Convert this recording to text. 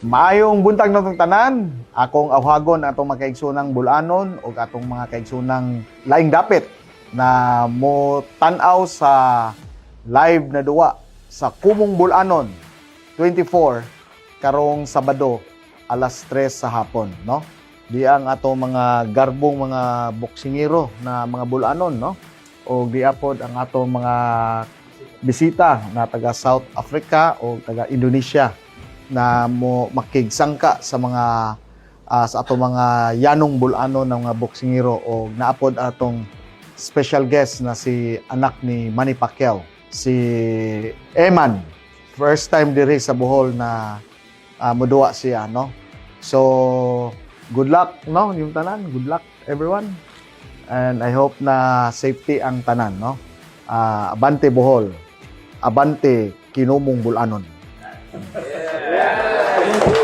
Maayong buntag natong tanan. Akong awhagon atong mga kaigsunang bulanon o atong mga kaigsunang laing dapit na mo tan-aw sa live na duwa sa Kumong Bulanon 24 karong Sabado alas 3 sa hapon, no? Di ang atong mga garbong mga boksingero na mga bulanon, no? O di apod ang atong mga bisita na taga South Africa o taga Indonesia na mo makigsangka sa mga sa atong mga yanong bulanon ng mga boksingero o naapod atong special guest na si anak ni Manny Pacquiao, si Eman. First time diri sa Bohol na moduwa siya, no? So, good luck, no? Yung tanan, good luck everyone. And I hope na safety ang tanan, no? Abante Bohol. Abante Kinumong Bulanon. Yeah.